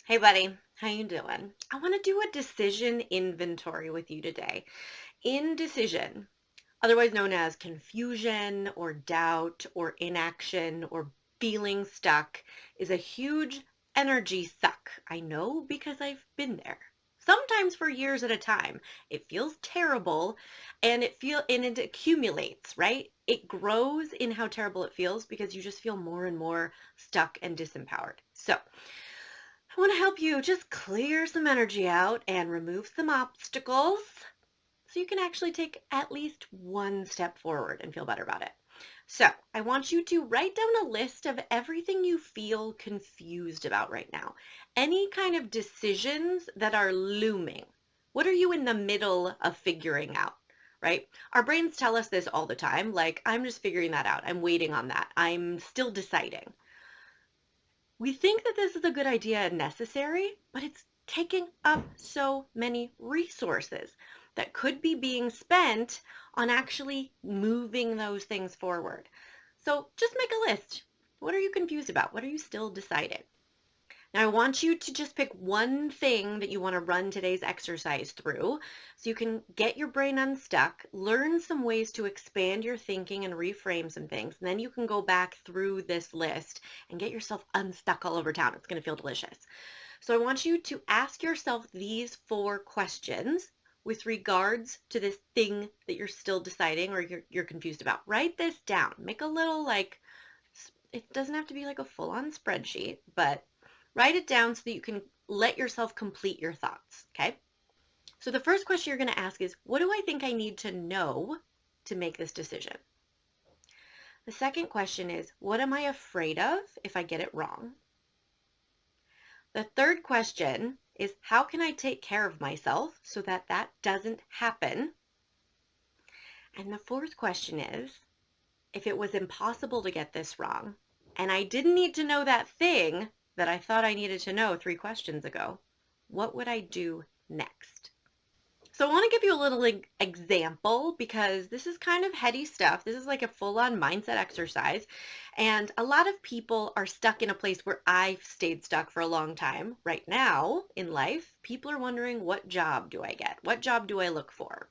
Hey buddy, how you doing? I want to do a decision inventory with you today. Indecision, otherwise known as confusion or doubt or inaction or feeling stuck, is a huge energy suck. I know because I've been there. Sometimes for years at a time. It feels terrible and it accumulates, right? It grows in how terrible it feels because you just feel more and more stuck and disempowered. So, I want to help you just clear some energy out and remove some obstacles so you can actually take at least one step forward and feel better about it. So, I want you to write down a list of everything you feel confused about right now. Any kind of decisions that are looming. What are you in the middle of figuring out? Right? Our brains tell us this all the time, like, I'm just figuring that out. I'm waiting on that. I'm still deciding. We think that this is a good idea and necessary, but it's taking up so many resources that could be being spent on actually moving those things forward. So just make a list. What are you confused about? What are you still deciding? Now, I want you to just pick one thing that you want to run today's exercise through so you can get your brain unstuck, learn some ways to expand your thinking and reframe some things. And then you can go back through this list and get yourself unstuck all over town. It's going to feel delicious. So I want you to ask yourself these 4 questions with regards to this thing that you're still deciding or you're confused about. Write this down. Make a little it doesn't have to be like a full-on spreadsheet, but write it down so that you can let yourself complete your thoughts, okay? So the first question you're going to ask is, what do I think I need to know to make this decision? The second question is, what am I afraid of if I get it wrong? The third question is, how can I take care of myself so that that doesn't happen? And the fourth question is, if it was impossible to get this wrong, and I didn't need to know that thing that I thought I needed to know 3 questions ago, what would I do next? So I want to give you a little example because this is kind of heady stuff. This is like a full-on mindset exercise. And a lot of people are stuck in a place where I've stayed stuck for a long time. Right now in life, people are wondering, what job do I get? What job do I look for?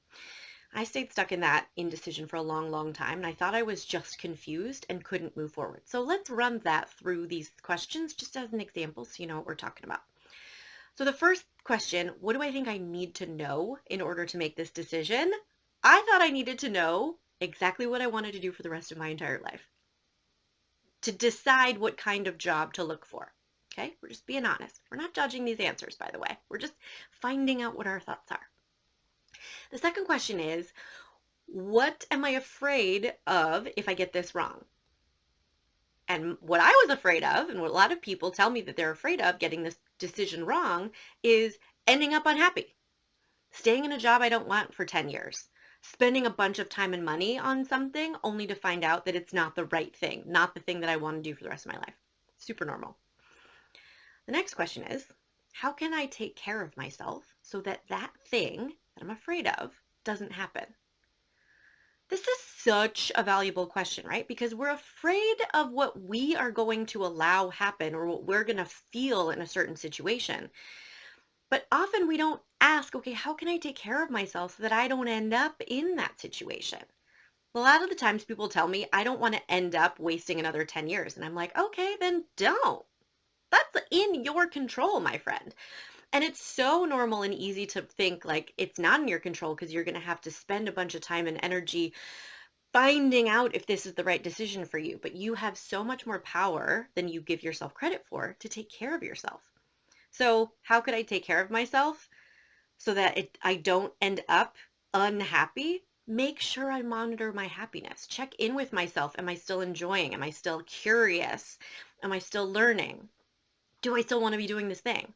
I stayed stuck in that indecision for a long, long time, and I thought I was just confused and couldn't move forward. So let's run that through these questions just as an example so you know what we're talking about. So the first question, what do I think I need to know in order to make this decision? I thought I needed to know exactly what I wanted to do for the rest of my entire life to decide what kind of job to look for. Okay, we're just being honest. We're not judging these answers, by the way. We're just finding out what our thoughts are. The second question is, what am I afraid of if I get this wrong? And what I was afraid of, and what a lot of people tell me that they're afraid of getting this decision wrong, is ending up unhappy, staying in a job I don't want for 10 years, spending a bunch of time and money on something only to find out that it's not the right thing, not the thing that I want to do for the rest of my life. Super normal. The next question is, how can I take care of myself so that that thing that I'm afraid of doesn't happen? This is such a valuable question, right? Because we're afraid of what we are going to allow happen or what we're going to feel in a certain situation. But often we don't ask, okay, how can I take care of myself so that I don't end up in that situation? A lot of the times people tell me, I don't want to end up wasting another 10 years. And I'm like, okay, then don't. That's in your control, my friend. And it's so normal and easy to think like it's not in your control because you're going to have to spend a bunch of time and energy finding out if this is the right decision for you. But you have so much more power than you give yourself credit for to take care of yourself. So how could I take care of myself so that I don't end up unhappy? Make sure I monitor my happiness. Check in with myself. Am I still enjoying? Am I still curious? Am I still learning? Do I still want to be doing this thing?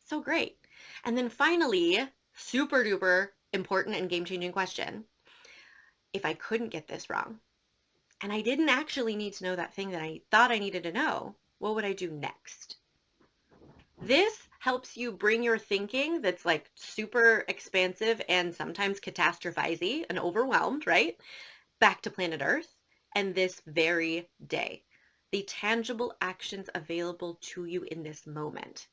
So great. And then finally, super duper important and game changing question. If I couldn't get this wrong and I didn't actually need to know that thing that I thought I needed to know, what would I do next? This helps you bring your thinking that's like super expansive and sometimes catastrophizing and overwhelmed, right? Back to planet Earth and this very day. The tangible actions available to you in this moment.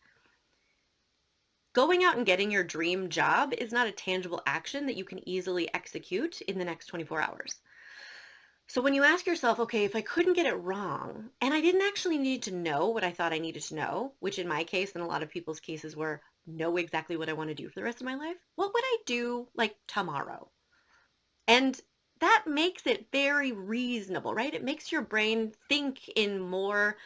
Going out and getting your dream job is not a tangible action that you can easily execute in the next 24 hours. So when you ask yourself, okay, if I couldn't get it wrong and I didn't actually need to know what I thought I needed to know, which in my case and a lot of people's cases were know exactly what I want to do for the rest of my life, what would I do like tomorrow? And that makes it very reasonable, right? It makes your brain think in more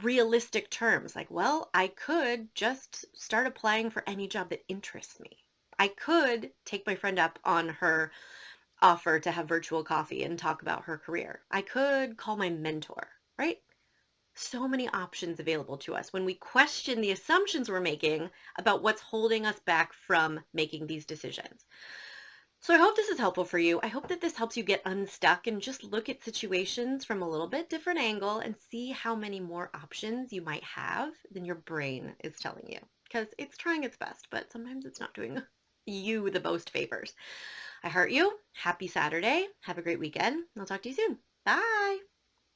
realistic terms. Like, well, I could just start applying for any job that interests me. I could take my friend up on her offer to have virtual coffee and talk about her career. I could call my mentor, right? So many options available to us when we question the assumptions we're making about what's holding us back from making these decisions. So I hope this is helpful for you. I hope that this helps you get unstuck and just look at situations from a little bit different angle and see how many more options you might have than your brain is telling you. Because it's trying its best, but sometimes it's not doing you the most favors. I heart you. Happy Saturday. Have a great weekend. I'll talk to you soon. Bye.